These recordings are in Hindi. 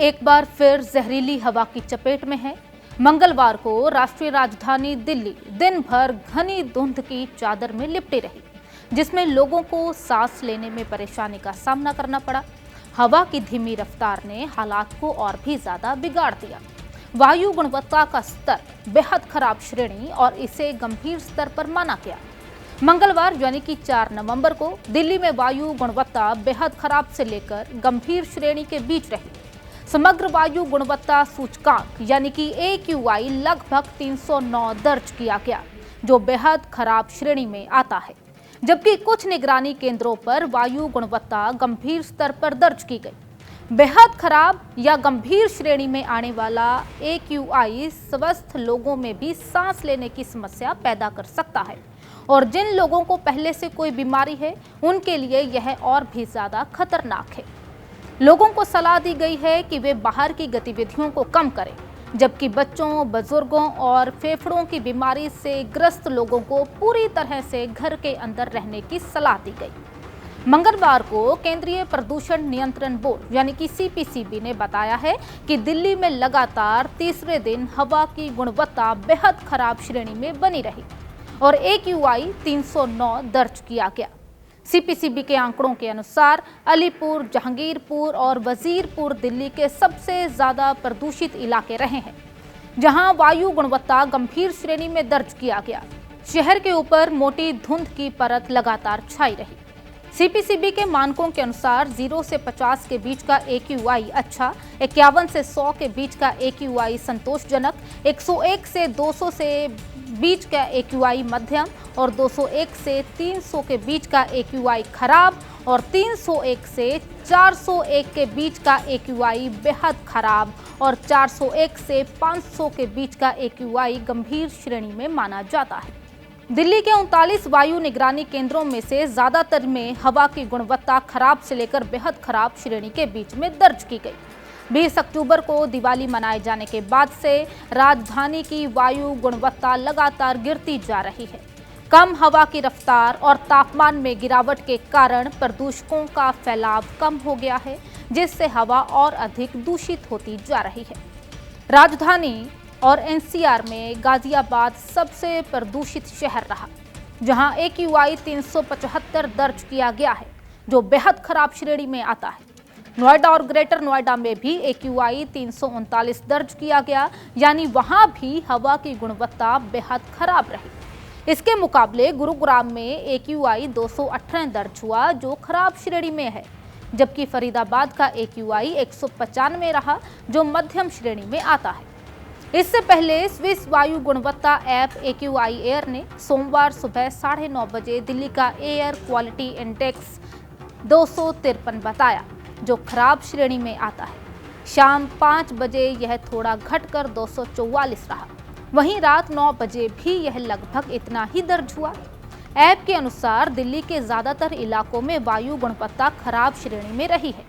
एक बार फिर जहरीली हवा की चपेट में है। मंगलवार को राष्ट्रीय राजधानी दिल्ली दिन भर घनी धुंध की चादर में लिपटी रही, जिसमें लोगों को सांस लेने में परेशानी का सामना करना पड़ा। हवा की धीमी रफ्तार ने हालात को और भी ज्यादा बिगाड़ दिया। वायु गुणवत्ता का स्तर बेहद खराब श्रेणी और इसे गंभीर स्तर पर माना गया। मंगलवार यानी कि 4 नवंबर को दिल्ली में वायु गुणवत्ता बेहद खराब से लेकर गंभीर श्रेणी के बीच रही। समग्र वायु गुणवत्ता सूचकांक यानी कि AQI लगभग 309 दर्ज किया गया, जो बेहद खराब श्रेणी में आता है, जबकि कुछ निगरानी केंद्रों पर वायु गुणवत्ता गंभीर स्तर पर दर्ज की गई। बेहद खराब या गंभीर श्रेणी में आने वाला AQI स्वस्थ लोगों में भी सांस लेने की समस्या पैदा कर सकता है, और जिन लोगों को पहले से कोई बीमारी है उनके लिए यह और भी ज्यादा खतरनाक है। लोगों को सलाह दी गई है कि वे बाहर की गतिविधियों को कम करें, जबकि बच्चों, बुजुर्गों और फेफड़ों की बीमारी से ग्रस्त लोगों को पूरी तरह से घर के अंदर रहने की सलाह दी गई। मंगलवार को केंद्रीय प्रदूषण नियंत्रण बोर्ड यानी कि CPCB ने बताया है कि दिल्ली में लगातार तीसरे दिन हवा की गुणवत्ता बेहद खराब श्रेणी में बनी रही और AQI 309 दर्ज किया गया। CPCB के आंकड़ों के अनुसार अलीपुर, जहांगीरपुर और वजीरपुर दिल्ली के सबसे ज्यादा प्रदूषित इलाके रहे हैं, जहां वायु गुणवत्ता गंभीर श्रेणी में दर्ज किया गया। शहर के ऊपर मोटी धुंध की परत लगातार छाई रही। CPCB के मानकों के अनुसार 0 से 50 के बीच का AQI अच्छा, 51 से 100 के बीच का AQI संतोषजनक, 101 से 200 से बीच का AQI मध्यम और 201 से 300 के बीच का AQI खराब और 301 से 401 के बीच का AQI बेहद खराब और 401 से 500 के बीच का AQI गंभीर श्रेणी में माना जाता है। दिल्ली के 39 वायु निगरानी केंद्रों में से ज्यादातर में हवा की गुणवत्ता खराब से लेकर बेहद खराब श्रेणी के बीच में दर्ज की गई। 20 अक्टूबर को दिवाली मनाए जाने के बाद से राजधानी की वायु गुणवत्ता लगातार गिरती जा रही है। कम हवा की रफ्तार और तापमान में गिरावट के कारण प्रदूषकों का फैलाव कम हो गया है, जिससे हवा और अधिक दूषित होती जा रही है। राजधानी और NCR में गाजियाबाद सबसे प्रदूषित शहर रहा, जहां AQI 375 दर्ज किया गया है, जो बेहद खराब श्रेणी में आता है। नोएडा और ग्रेटर नोएडा में भी AQI 339 दर्ज किया गया, यानी वहां भी हवा की गुणवत्ता बेहद खराब रही। इसके मुकाबले गुरुग्राम में AQI 218 दर्ज हुआ, जो खराब श्रेणी में है, जबकि फरीदाबाद का AQI 195 रहा, जो मध्यम श्रेणी में आता है। इससे पहले स्विस वायु गुणवत्ता ऐप AQI एयर ने सोमवार सुबह 9:30 बजे दिल्ली का एयर क्वालिटी इंडेक्स 253 बताया, जो खराब श्रेणी में आता है। शाम 5 बजे यह थोड़ा घटकर 244 रहा। वहीं रात 9 बजे भी यह लगभग इतना ही दर्ज हुआ। ऐप के अनुसार दिल्ली के ज्यादातर इलाकों में वायु गुणवत्ता खराब श्रेणी में रही है।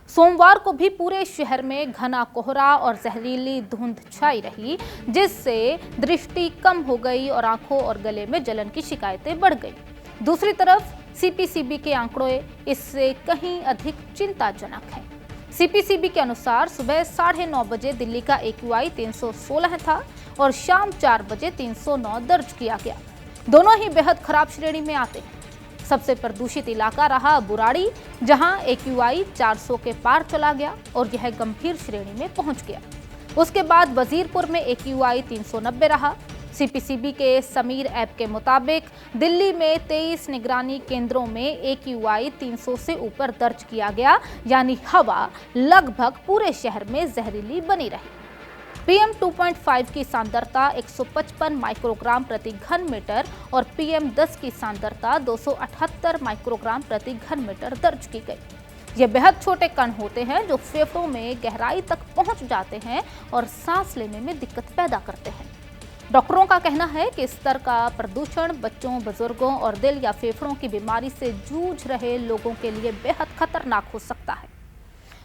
सोमवार को भी पूरे शहर में घना कोहरा और जहरीली धुंध छाई रही, जिससे दृष्टि कम हो गई और आंखों और गले में जलन की शिकायतें बढ़ गई। दूसरी तरफ CPCB के आंकड़े इससे कहीं अधिक चिंताजनक हैं। CPCB के अनुसार सुबह 9:30 बजे दिल्ली का AQI 316 था और शाम 4 बजे 309 दर्ज किया गया। दोनों ही बेहद खराब श्रेणी में आते हैं। सबसे प्रदूषित इलाका रहा बुराड़ी, जहां AQI 400 के पार चला गया और यह गंभीर श्रेणी में पहुंच गया। उसके बाद वजीरपुर में AQI 390 रहा। CPCB के समीर ऐप के मुताबिक दिल्ली में 23 निगरानी केंद्रों में AQI 300 से ऊपर दर्ज किया गया, यानी हवा लगभग पूरे शहर में जहरीली बनी रही। PM 2.5 की सांद्रता 155 माइक्रोग्राम प्रति घन मीटर और PM 10 की सांद्रता 278 माइक्रोग्राम प्रति घन मीटर दर्ज की गई। ये बेहद छोटे कण होते हैं जो फेफड़ों में गहराई तक पहुंच जाते हैं और सांस लेने में दिक्कत पैदा करते हैं। डॉक्टरों का कहना है कि इस स्तर का प्रदूषण बच्चों, बुजुर्गों और दिल या फेफड़ों की बीमारी से जूझ रहे लोगों के लिए बेहद खतरनाक हो सकता है।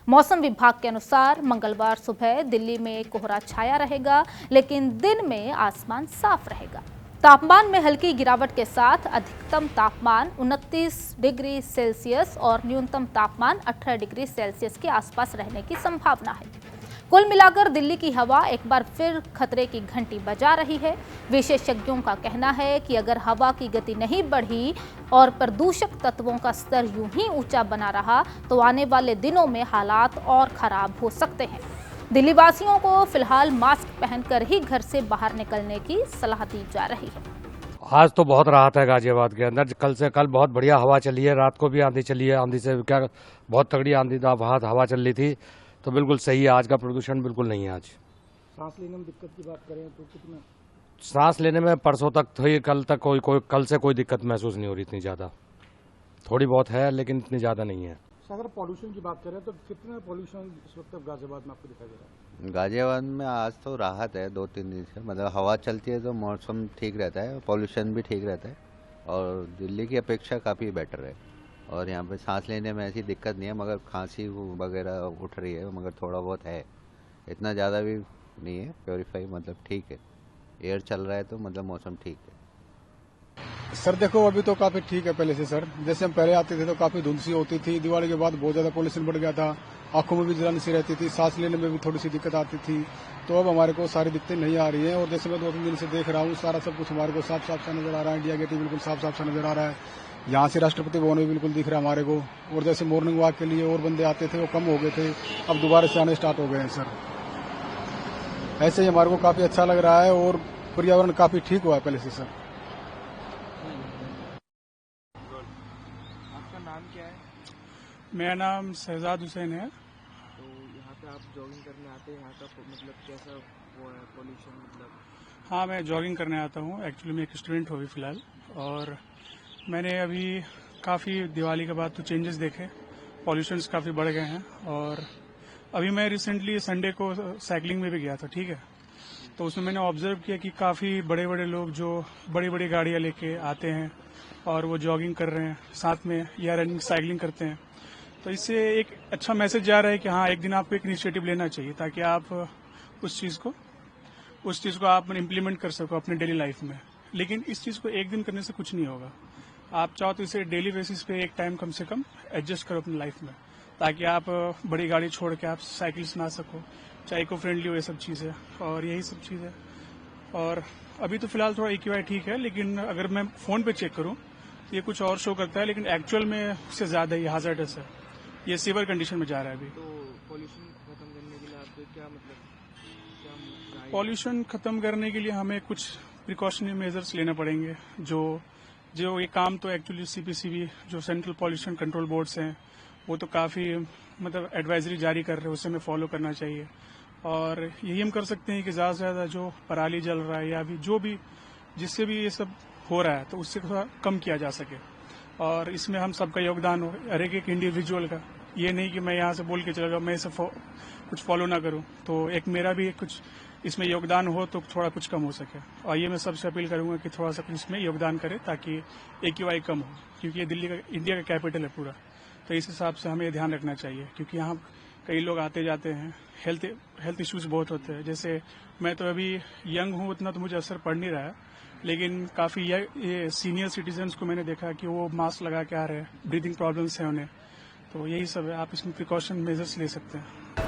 मौसम विभाग के अनुसार मंगलवार सुबह दिल्ली में कोहरा छाया रहेगा, लेकिन दिन में आसमान साफ रहेगा। तापमान में हल्की गिरावट के साथ अधिकतम तापमान 29 डिग्री सेल्सियस और न्यूनतम तापमान 18 डिग्री सेल्सियस के आसपास रहने की संभावना है। कुल मिलाकर दिल्ली की हवा एक बार फिर खतरे की घंटी बजा रही है। विशेषज्ञों का कहना है कि अगर हवा की गति नहीं बढ़ी और प्रदूषक तत्वों का स्तर यूं ही ऊंचा बना रहा तो आने वाले दिनों में हालात और खराब हो सकते हैं। दिल्ली वासियों को फिलहाल मास्क पहनकर ही घर से बाहर निकलने की सलाह दी जा रही है। आज तो बहुत राहत है गाजियाबाद के अंदर। कल बहुत बढ़िया हवा चली है, रात को भी आंधी चली है, आंधी से क्या बहुत तगड़ी आंधी हवा चल रही थी, तो बिल्कुल सही है। आज का प्रदूषण बिल्कुल नहीं है। आज सांस लेने में दिक्कत की बात करें तो कितना? सांस लेने में परसों तक थी, कल से कोई दिक्कत महसूस नहीं हो रही इतनी ज़्यादा। थोड़ी बहुत है लेकिन इतनी ज़्यादा नहीं है। अगर पॉल्यूशन की बात करें तो कितना पॉल्यूशन इस वक्त गाजियाबाद में आपको दिखाई दे रहा है? गाजियाबाद में आज तो राहत है 2-3 दिन से, मतलब हवा चलती है तो मौसम ठीक रहता है, पॉल्यूशन भी ठीक रहता है और दिल्ली की अपेक्षा काफ़ी बेटर है। और यहाँ पे सांस लेने में ऐसी दिक्कत नहीं है, मगर खांसी वगैरह उठ रही है, मगर थोड़ा बहुत है, इतना ज़्यादा भी नहीं है। प्योरीफाई मतलब ठीक है, एयर चल रहा है तो मतलब मौसम ठीक है। सर देखो अभी तो काफी ठीक है पहले से सर। जैसे हम पहले आते थे तो काफी धुंध सी होती थी, दिवाली के बाद बहुत ज्यादा पॉल्यूशन बढ़ गया था, आंखों में भी जलन सी रहती थी, सांस लेने में भी थोड़ी सी दिक्कत आती थी। तो अब हमारे को सारी दिक्कतें नहीं आ रही हैं और जैसे मैं 2-3 दिन से देख रहा हूँ सारा सब कुछ हमारे को साफ साफ सा नजर आ रहा है। इंडिया गेट बिल्कुल साफ साफ सा नजर आ रहा है, यहाँ से राष्ट्रपति भवन भी बिल्कुल दिख रहा है हमारे को। और जैसे मॉर्निंग वॉक के लिए और बंदे आते थे वो कम हो गए थे, अब दोबारा से आने स्टार्ट हो गए हैं सर। ऐसे ही हमारे को काफी अच्छा लग रहा है और पर्यावरण काफी ठीक हुआ है पहले से सर। आपका नाम क्या है? मेरा नाम शहजाद हुसैन है। तो यहाँ पे आप जॉगिंग करने आते हैं, यहाँ का मतलब कैसा वो है पॉल्यूशन मतलब? हाँ, मैं जॉगिंग करने आता हूँ। एक्चुअली मैं एक स्टूडेंट हूँ अभी फ़िलहाल, और मैंने अभी काफ़ी दिवाली के बाद तो चेंजेस देखे, पॉल्यूशंस काफ़ी बढ़ गए हैं। और अभी मैं रिसेंटली संडे को साइकिलिंग में भी गया था, ठीक है, तो उसमें मैंने ऑब्जर्व किया कि काफ़ी बड़े बड़े लोग जो बड़ी बड़ी गाड़ियाँ लेके आते हैं और वो जॉगिंग कर रहे हैं साथ में या रनिंग साइकिलिंग करते हैं। तो इससे एक अच्छा मैसेज जा रहा है कि हाँ, एक दिन आपको एक इनिशिएटिव लेना चाहिए ताकि आप उस चीज़ को आप इम्प्लीमेंट कर सको अपने डेली लाइफ में। लेकिन इस चीज़ को एक दिन करने से कुछ नहीं होगा। आप चाहो तो इसे डेली बेसिस पे एक टाइम कम से कम एडजस्ट करो अपनी लाइफ में, ताकि आप बड़ी गाड़ी छोड़ के आप साइकिल चला सको, चाहे इको फ्रेंडली हो, ये सब चीज़ है। और यही सब चीज़ है। और अभी तो फिलहाल थोड़ा EQI ठीक है, लेकिन अगर मैं फ़ोन पे चेक करूँ तो ये कुछ और शो करता है, लेकिन एक्चुअल में उससे ज़्यादा ही हाजर्डस है, ये सीवियर कंडीशन में जा रहा है अभी। तो पॉल्यूशन खत्म करने के लिए आपको क्या मतलब पॉल्यूशन खत्म करने के लिए हमें कुछ प्रिकॉशनरी मेजर्स लेने पड़ेंगे। जो ये काम तो एक्चुअली CPCB जो सेंट्रल पॉल्यूशन कंट्रोल बोर्ड्स हैं वो तो काफ़ी मतलब एडवाइजरी जारी कर रहे हैं, उसे हमें फॉलो करना चाहिए। और यही हम कर सकते हैं कि ज़्यादा से ज़्यादा जो पराली जल रहा है या भी जो भी जिससे भी ये सब हो रहा है तो उससे थोड़ा कम किया जा सके। और इसमें हम सबका योगदान हो, हर एक इंडिविजुअल का। ये नहीं कि मैं यहाँ से बोल के चला जाऊँ, मैं इसे कुछ फॉलो ना करूँ, तो एक मेरा भी कुछ इसमें योगदान हो तो थोड़ा कुछ कम हो सके। और ये मैं सबसे अपील करूंगा कि थोड़ा सा कुछ इसमें योगदान करें ताकि EQI कम हो, क्योंकि ये दिल्ली का इंडिया का कैपिटल है पूरा, तो इस हिसाब से हमें ध्यान रखना चाहिए। क्योंकि यहाँ कई लोग आते जाते हैं, हेल्थ इश्यूज बहुत होते हैं। जैसे मैं तो अभी यंग हूँ, उतना तो मुझे असर पड़ नहीं रहा है, लेकिन काफ़ी ये सीनियर सिटीजन्स को मैंने देखा कि वो मास्क लगा के आ रहे हैं, ब्रीदिंग प्रॉब्लम्स हैं उन्हें। तो यही सब है, आप इसमें प्रिकॉशन मेजर्स ले सकते हैं।